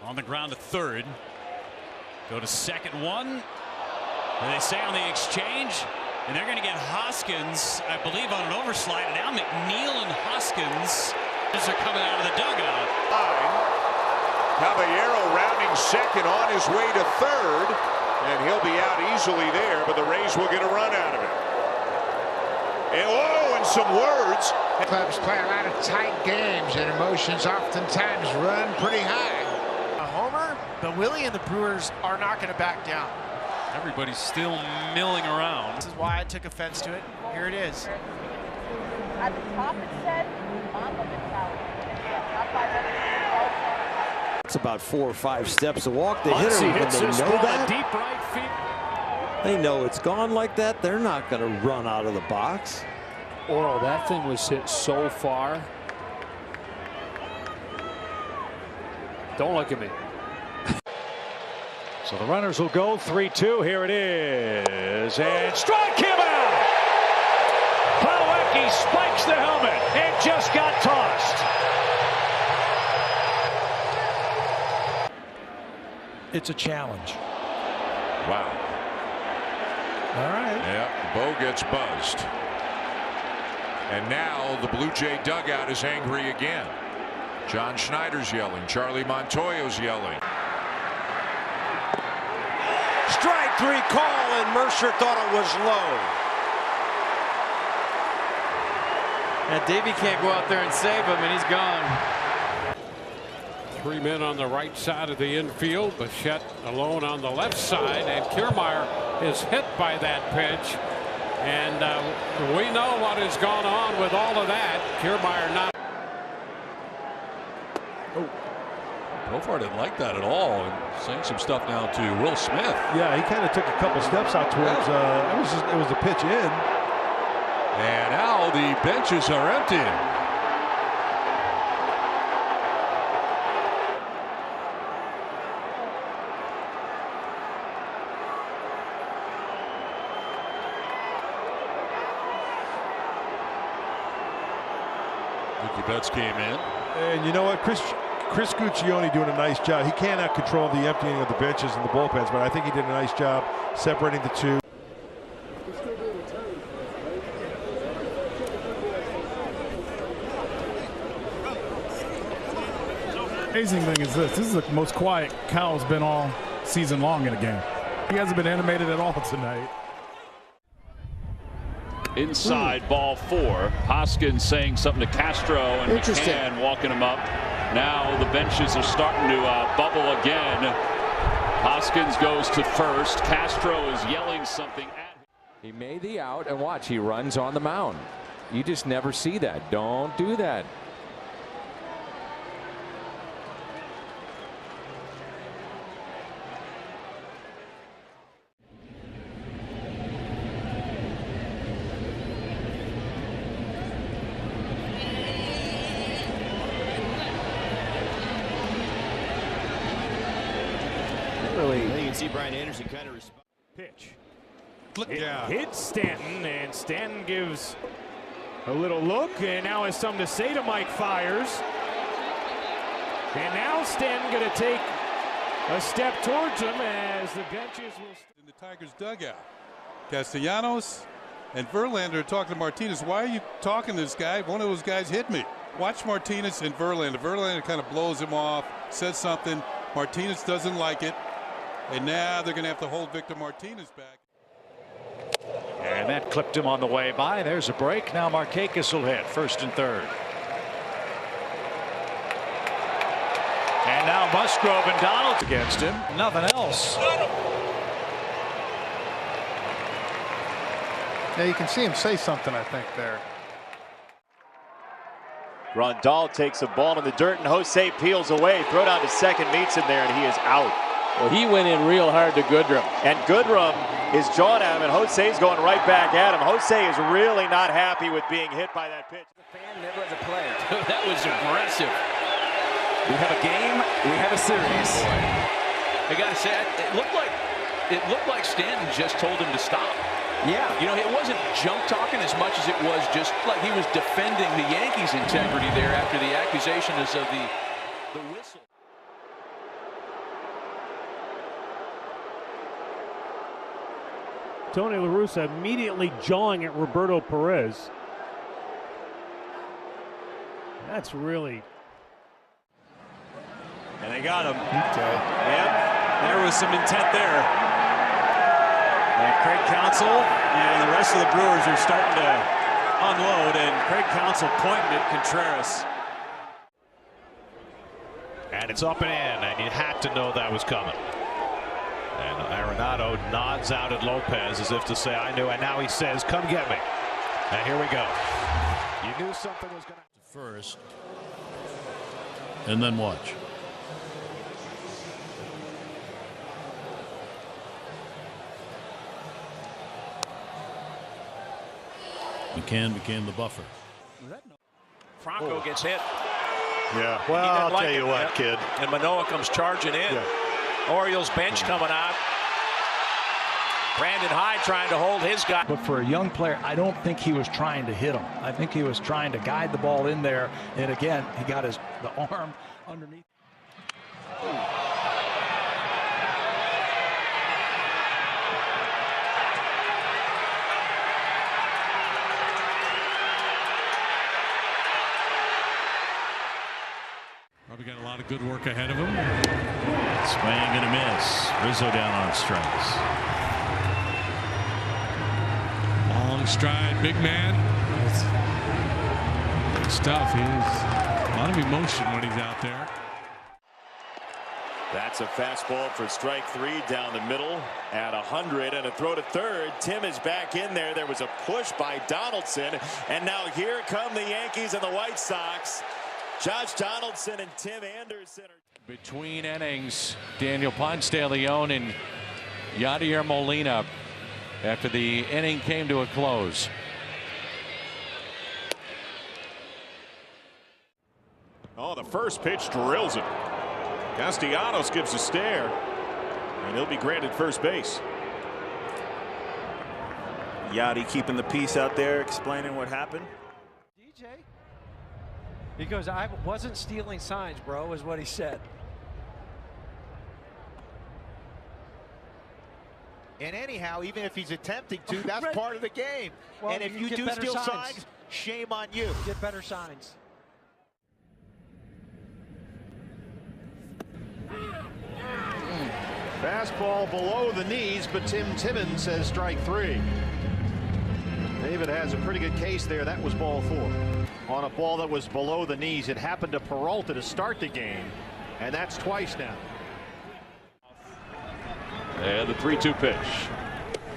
On the ground to third. Go to second one. And they say on the exchange. And they're going to get Hoskins, I believe, on an overslide. And now McNeil and Hoskins are coming out of the dugout. Caballero rounding second on his way to third. And he'll be out easily there, but the Rays will get a run out of it. And some words. Clubs play a lot of tight games, and emotions oftentimes run pretty high. A homer, but Willie and the Brewers are not going to back down. Everybody's still milling around. This is why I took offense to it. Here it is. At the top it said on the mentality. Not 500. It's about 4 or 5 steps to walk. The Once hitter, he hits when they this know ball that, deep right field. they know it's gone like that. They're not going to run out of the box. Oh, that thing was hit so far. Don't look at me. So the runners will go 3-2. Here it is. And strike him out. Plawecki spikes the helmet and just got tossed. It's a challenge. Wow. All right. Yeah, Bo gets buzzed. And now the Blue Jay dugout is angry again. John Schneider's yelling. Charlie Montoyo's yelling. Strike 3 call, and Mercer thought it was low. And Davey can't go out there and save him, and he's gone. 3 men on the right side of the infield. Bichette alone on the left side, and Kiermaier is hit by that pitch. And we know what has gone on with all of that. Kiermaier not. Profar didn't like that at all, and saying some stuff now to Will Smith. Yeah, he kind of took a couple steps out towards. It was a pitch in. And now the benches are empty. Mookie Betts came in. And you know what, Chris Guccione doing a nice job. He cannot control the emptying of the benches and the bullpens, but I think he did a nice job separating the two. Amazing thing is this is the most quiet Kyle's been all season long in a game. He hasn't been animated at all tonight. Inside ball 4. Hoskins saying something to Castro, and McCann walking him up. Now the benches are starting to bubble again. Hoskins goes to first. Castro is yelling something at him. He made the out, and watch, he runs on the mound. You just never see that. Don't do that. You can see Brian Anderson kind of respond. Pitch. Hits Stanton, and Stanton gives a little look, and now has something to say to Mike Fiers. And now Stanton going to take a step towards him as the benches will. In the Tigers dugout, Castellanos and Verlander are talking to Martinez. Why are you talking to this guy? One of those guys hit me. Watch Martinez and Verlander. Verlander kind of blows him off, says something. Martinez doesn't like it. And now they're going to have to hold Victor Martinez back. And that clipped him on the way by. There's a break. Now Markakis will hit first and third. And now Musgrove and Donald against him. Nothing else. Yeah, you can see him say something, I think, there. Grandal takes a ball in the dirt, and Jose peels away. Throw down to second, meets him there, and he is out. Well, he went in real hard to Goodrum. And Goodrum is jawing at him, and Jose's going right back at him. Jose is really not happy with being hit by that pitch. The fan never as a player. That was aggressive. We have a game. We have a series. I got to say, it looked like Stanton just told him to stop. Yeah. You know, it wasn't junk talking as much as it was just like he was defending the Yankees' integrity there after the accusations of the whistle. Tony La Russa immediately jawing at Roberto Perez. That's really... And they got him. Yep, there was some intent there. And Craig Counsell and the rest of the Brewers are starting to unload, and Craig Counsell pointing at Contreras. And it's up and in, and you had to know that was coming. And Arenado nods out at Lopez as if to say, I knew, and now he says, come get me. And here we go. You knew something was going to... First, and then watch. McCann became the buffer. Franco gets hit. Yeah, well, I'll tell you what, kid. And Manoah comes charging in. Orioles bench coming out. Brandon Hyde trying to hold his guy. But for a young player, I don't think he was trying to hit him. I think he was trying to guide the ball in there. And again, he got the arm underneath. Probably got a lot of good work ahead of him. Swing and a miss. Rizzo down on strikes. Long stride, big man. Good stuff. He has a lot of emotion when he's out there. That's a fastball for strike three down the middle at 100, and a throw to third. Tim is back in there. There was a push by Donaldson, and now here come the Yankees and the White Sox. Josh Donaldson and Tim Anderson. Between innings, Daniel Ponce de Leon and Yadier Molina after the inning came to a close. Oh, the first pitch drills him. Castellanos gives a stare, and he'll be granted first base. Yadi keeping the peace out there, explaining what happened. DJ, he goes, I wasn't stealing signs, bro, is what he said. And anyhow, even if he's attempting to, that's part of the game. Well, and if you do steal signs, shame on you. Get better signs. Fastball below the knees, but Tim Timmons says strike three. David has a pretty good case there. That was ball four. On a ball that was below the knees. It happened to Peralta to start the game, and that's twice now. And the 3-2 pitch.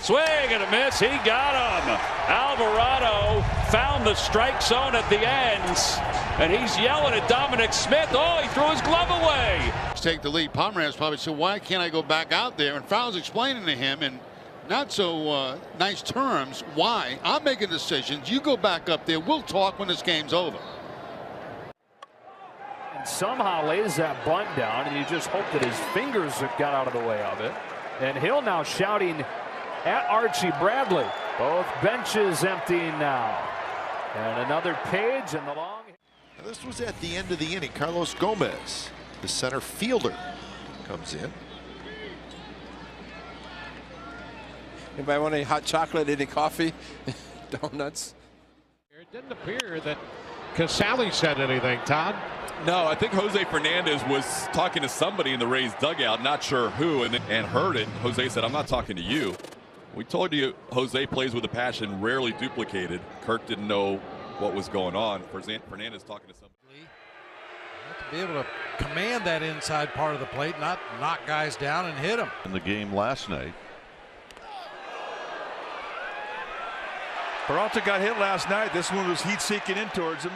Swing and a miss. He got him. Alvarado found the strike zone at the ends, and he's yelling at Dominic Smith. Oh, he threw his glove away. Take the lead. Pomeranz probably said, why can't I go back out there? And Fowler's explaining to him in not so nice terms why. I'm making decisions. You go back up there. We'll talk when this game's over. And somehow lays that bunt down, and you just hope that his fingers got out of the way of it. And Hill now shouting at Archie Bradley. Both benches emptying now. And another page in the long. Now this was at the end of the inning. Carlos Gomez, the center fielder, comes in. Anybody want any hot chocolate, any coffee, donuts? It didn't appear that Casale said anything, Todd. No, I think Jose Fernandez was talking to somebody in the Rays dugout, not sure who, and heard it. Jose said, I'm not talking to you. We told you Jose plays with a passion, rarely duplicated. Kirk didn't know what was going on. Fernandez talking to somebody. To be able to command that inside part of the plate, not knock guys down and hit them. In the game last night. Peralta got hit last night. This one was heat seeking in towards him.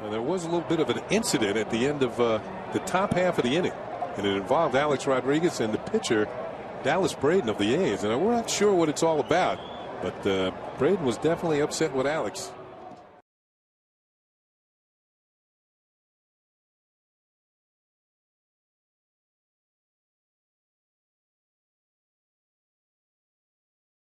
There was a little bit of an incident at the end of the top half of the inning, and it involved Alex Rodriguez and the pitcher Dallas Braden of the A's, and we're not sure what it's all about, but Braden was definitely upset with Alex.